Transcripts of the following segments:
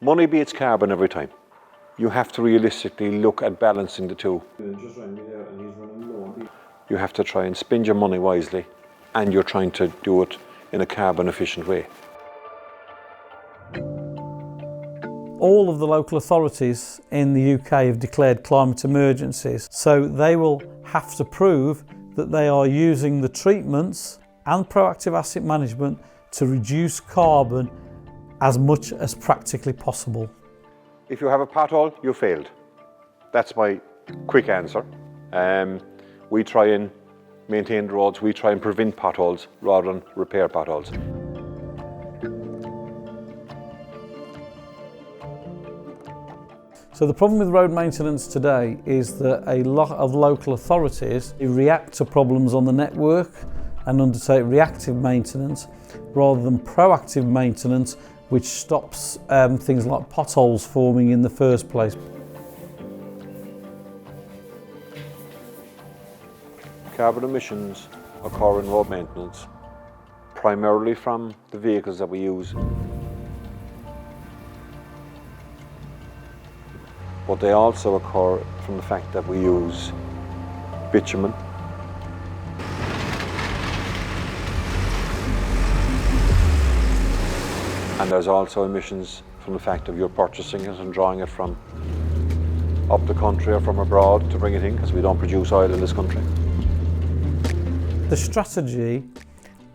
Money beats carbon every time. You have to realistically look at balancing the two. You have to try and spend your money wisely, and you're trying to do it in a carbon efficient way. All of the local authorities in the UK have declared climate emergencies, so they will have to prove that they are using the treatments and proactive asset management to reduce carbon as much as practically possible. If you have a pothole, you failed. That's my quick answer. We try and maintain the roads, we try and prevent potholes rather than repair potholes. So the problem with road maintenance today is that a lot of local authorities react to problems on the network and undertake reactive maintenance rather than proactive maintenance, which stops things like potholes forming in the first place. Carbon emissions occur in road maintenance primarily from the vehicles that we use. But they also occur from the fact that we use bitumen, and there's also emissions from the fact of you're purchasing it and drawing it from up the country or from abroad to bring it in, because we don't produce oil in this country. The strategy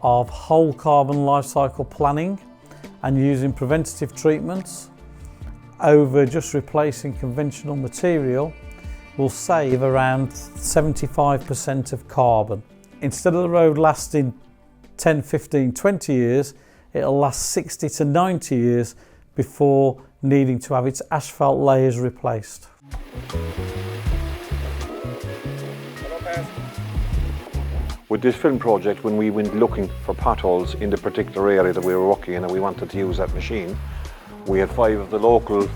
of whole carbon life cycle planning and using preventative treatments over just replacing conventional material will save around 75% of carbon. Instead of the road lasting 10, 15, 20 years, it'll last 60 to 90 years before needing to have its asphalt layers replaced. With this film project, when we went looking for potholes in the particular area that we were working in and we wanted to use that machine, we had 5 of the local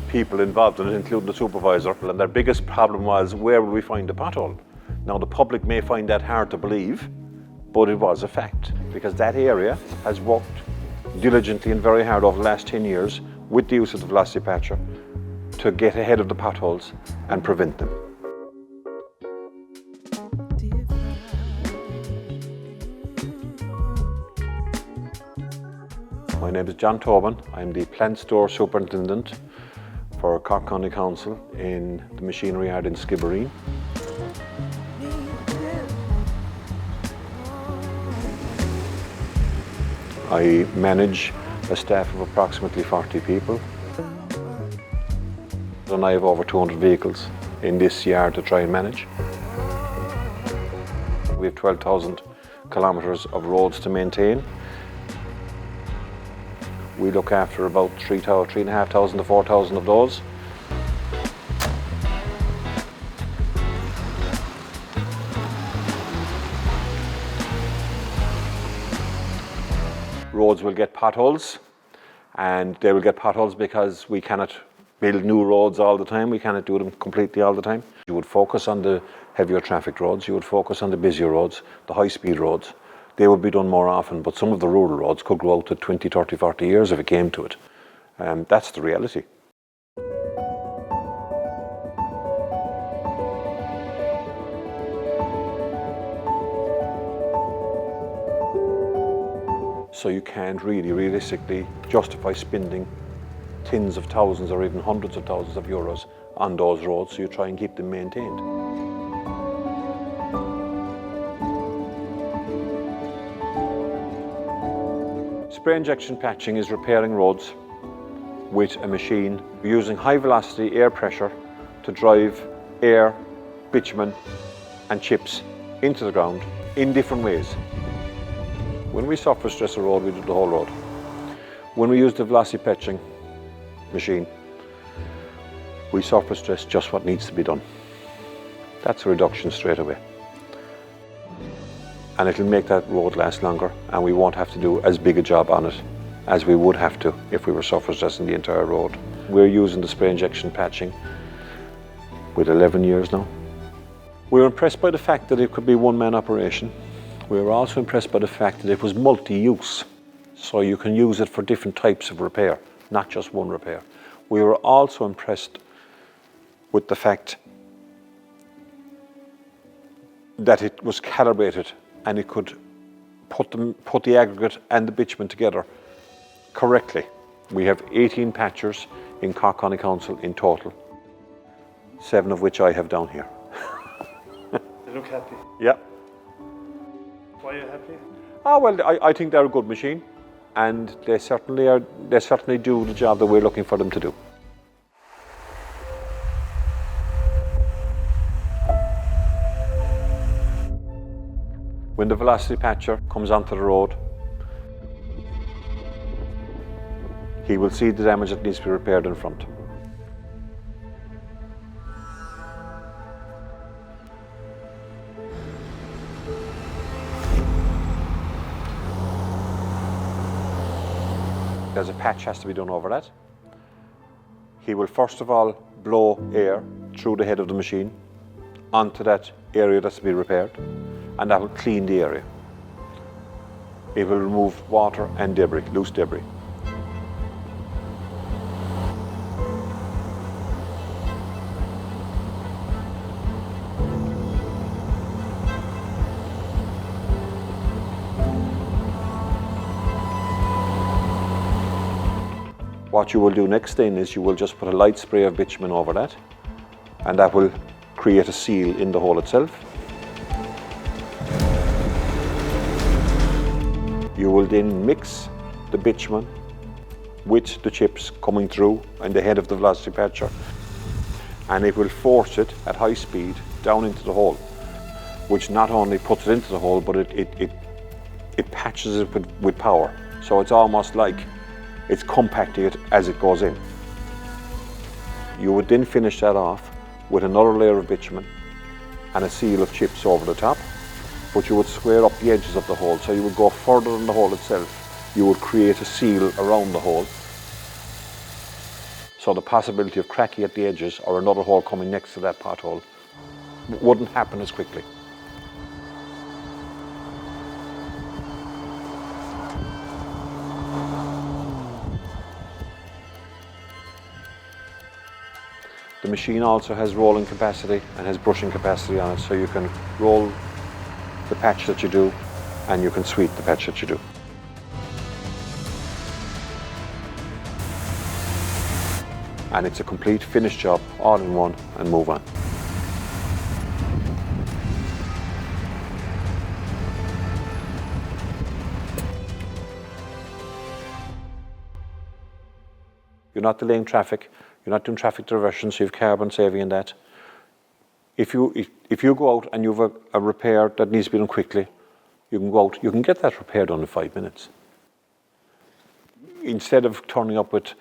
people involved in it, including the supervisor, and their biggest problem was, where will we find the pothole? Now, the public may find that hard to believe, but it was a fact, because that area has worked diligently and very hard over the last 10 years with the use of the velocity patcher to get ahead of the potholes and prevent them. My name is John Tobin. I'm the Plant Store Superintendent for Cork County Council in the machinery yard in Skibbereen. I manage a staff of approximately 40 people. And I have over 200 vehicles in this yard to try and manage. We have 12,000 kilometres of roads to maintain. We look after about 3,500 to 4,000 of those. Roads will get potholes, and they will get potholes because we cannot build new roads all the time. We cannot do them completely all the time. You would focus on the heavier traffic roads, you would focus on the busier roads, the high-speed roads. They would be done more often, but some of the rural roads could grow out to 20, 30, 40 years if it came to it. That's the reality. So you can't really realistically justify spending tens of thousands or even hundreds of thousands of euros on those roads, so you try and keep them maintained. Spray injection patching is repairing roads with a machine using high velocity air pressure to drive air, bitumen and chips into the ground in different ways. When we surface stress a road, we do the whole road. When we use the velocity patching machine, we surface stress just what needs to be done. That's a reduction straight away. And it'll make that road last longer, and we won't have to do as big a job on it as we would have to if we were surface stressing the entire road. We're using the spray injection patching with 11 years now. We were impressed by the fact that it could be one-man operation. We were also impressed by the fact that it was multi-use, so you can use it for different types of repair. not just one repair. We were also impressed with the fact that it was calibrated and it could put the aggregate and the bitumen together correctly. We have 18 patchers in Cork County Council in total, 7 of which I have down here. They look happy. Yeah. Why are you happy? Oh, well, I think they're a good machine, and they certainly do the job that we're looking for them to do. When the velocity patcher comes onto the road, he will see the damage that needs to be repaired in front. There's a patch has to be done over that. He will first of all blow air through the head of the machine onto that area that's to be repaired, and that will clean the area. It will remove water and debris, loose debris. What you will do next then is you will just put a light spray of bitumen over that, and that will create a seal in the hole itself. You will then mix the bitumen with the chips coming through and the head of the velocity patcher, and it will force it at high speed down into the hole, which not only puts it into the hole, but it patches it with power. So it's almost like it's compacting it as it goes in. You would then finish that off with another layer of bitumen and a seal of chips over the top, but you would square up the edges of the hole. So you would go further than the hole itself. You would create a seal around the hole, so the possibility of cracking at the edges or another hole coming next to that pothole wouldn't happen as quickly. The machine also has rolling capacity and has brushing capacity on it, so you can roll the patch that you do and you can sweep the patch that you do. And it's a complete finished job, all in one, and move on. You're not delaying traffic. You're not doing traffic diversion, so you have carbon saving in that. If you go out and you have a repair that needs to be done quickly, you can go out, you can get that repair done in 5 minutes. Instead of turning up with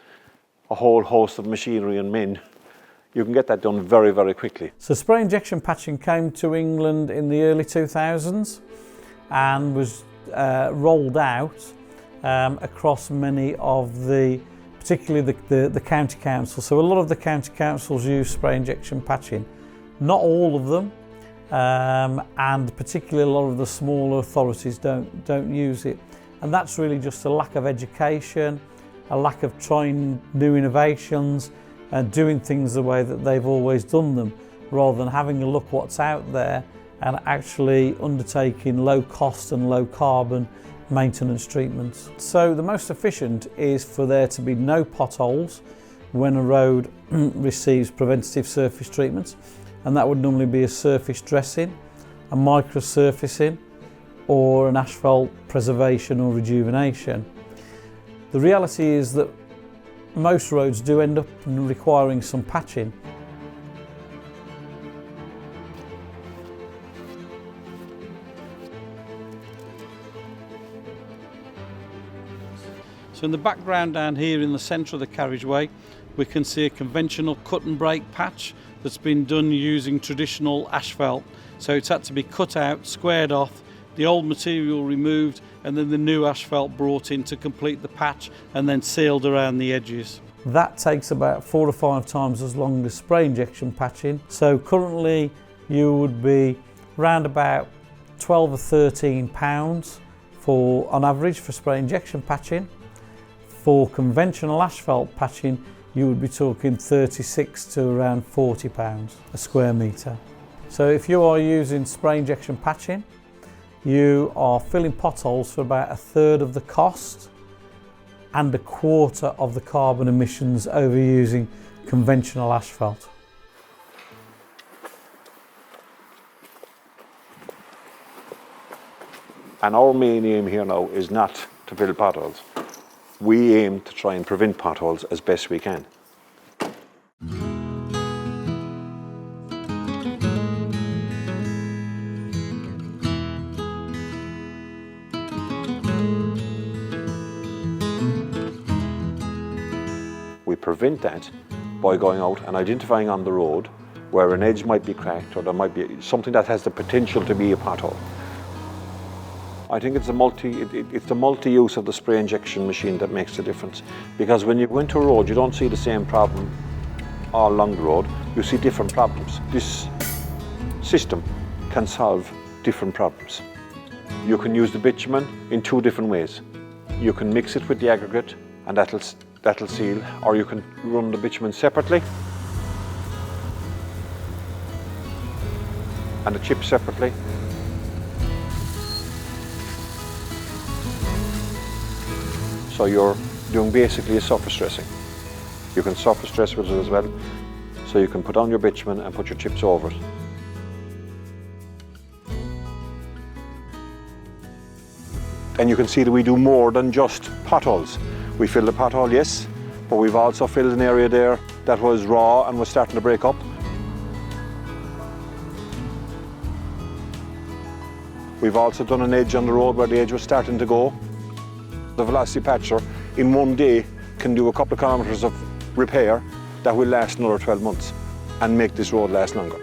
a whole host of machinery and men, you can get that done very, very quickly. So spray injection patching came to England in the early 2000s and was rolled out across many of particularly the county council. So a lot of the county councils use spray injection patching. Not all of them, and particularly a lot of the smaller authorities don't use it. And that's really just a lack of education, a lack of trying new innovations and doing things the way that they've always done them, rather than having a look what's out there and actually undertaking low cost and low carbon maintenance treatments. So the most efficient is for there to be no potholes when a road receives preventative surface treatments, and that would normally be a surface dressing, a micro surfacing, or an asphalt preservation or rejuvenation. The reality is that most roads do end up requiring some patching. So in the background down here in the centre of the carriageway, we can see a conventional cut and break patch that's been done using traditional asphalt. So it's had to be cut out, squared off, the old material removed, and then the new asphalt brought in to complete the patch and then sealed around the edges. That takes about 4 to 5 times as long as spray injection patching. So currently you would be around about 12 or 13 pounds on average for spray injection patching. For conventional asphalt patching, you would be talking 36 to around £40 a square metre. So if you are using spray injection patching, you are filling potholes for about a third of the cost and a quarter of the carbon emissions over using conventional asphalt. And our main aim here now is not to fill potholes. We aim to try and prevent potholes as best we can. We prevent that by going out and identifying on the road where an edge might be cracked or there might be something that has the potential to be a pothole. I think it's the multi-use of the spray injection machine that makes the difference. Because when you go into a road, you don't see the same problem all along the road, you see different problems. This system can solve different problems. You can use the bitumen in two different ways. You can mix it with the aggregate and that'll seal, or you can run the bitumen separately and the chips separately. So you're doing basically a surface dressing. You can surface dress with it as well. So you can put on your bitumen and put your chips over it. And you can see that we do more than just potholes. We fill the pothole, yes, but we've also filled an area there that was raw and was starting to break up. We've also done an edge on the road where the edge was starting to go. The velocity patcher in one day can do a couple of kilometres of repair that will last another 12 months and make this road last longer.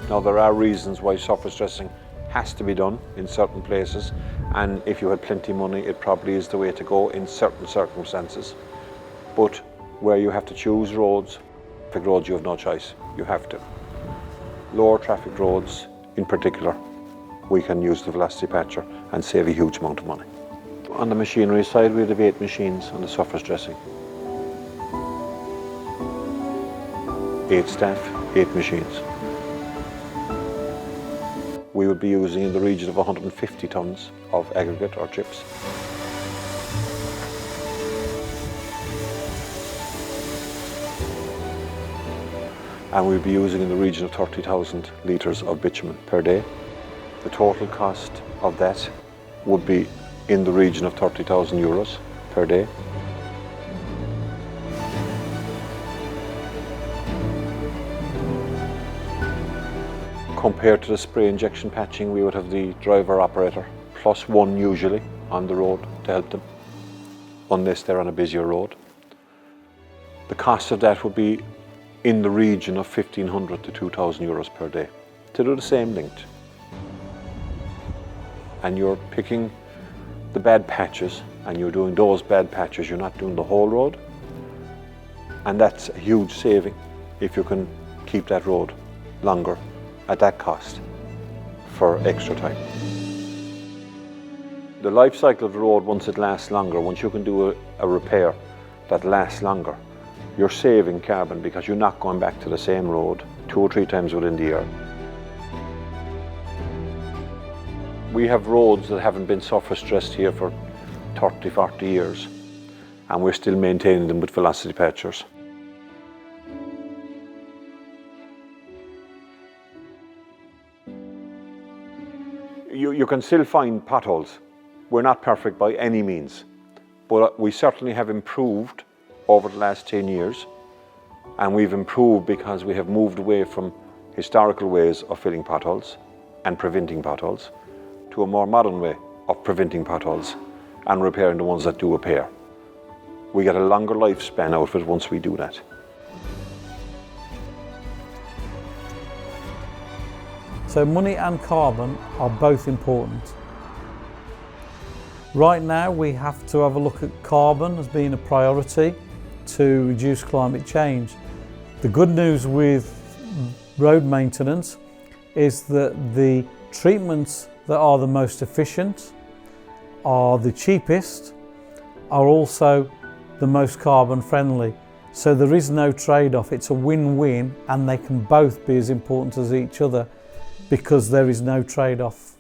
Now there are reasons why surface dressing has to be done in certain places, and if you had plenty of money it probably is the way to go in certain circumstances. But where you have to choose roads, traffic roads, you have no choice, you have to. Lower traffic roads in particular, we can use the velocity patcher and save a huge amount of money. On the machinery side we have 8 machines on the surface dressing. 8 staff, 8 machines. We would be using in the region of 150 tonnes of aggregate or chips. And we'll be using in the region of 30,000 litres of bitumen per day. The total cost of that would be in the region of 30,000 euros per day. Compared to the spray injection patching, we would have the driver operator plus 1 usually on the road to help them, unless they're on a busier road. The cost of that would be in the region of 1,500 to 2,000 euros per day to do the same length. And you're picking the bad patches and you're doing those bad patches, you're not doing the whole road. And that's a huge saving if you can keep that road longer at that cost for extra time. The life cycle of the road, once it lasts longer, once you can do a repair that lasts longer, you're saving carbon because you're not going back to the same road 2 or 3 times within the year. We have roads that haven't been surface dressed here for 30, 40 years and we're still maintaining them with velocity patchers. You can still find potholes. We're not perfect by any means, but we certainly have improved over the last 10 years, and we've improved because we have moved away from historical ways of filling potholes and preventing potholes to a more modern way of preventing potholes and repairing the ones that do repair. We get a longer lifespan out of it once we do that. So money and carbon are both important. Right now we have to have a look at carbon as being a priority to reduce climate change. The good news with road maintenance is that the treatments that are the most efficient, are the cheapest, are also the most carbon friendly. So there is no trade-off, it's a win-win, and they can both be as important as each other because there is no trade-off.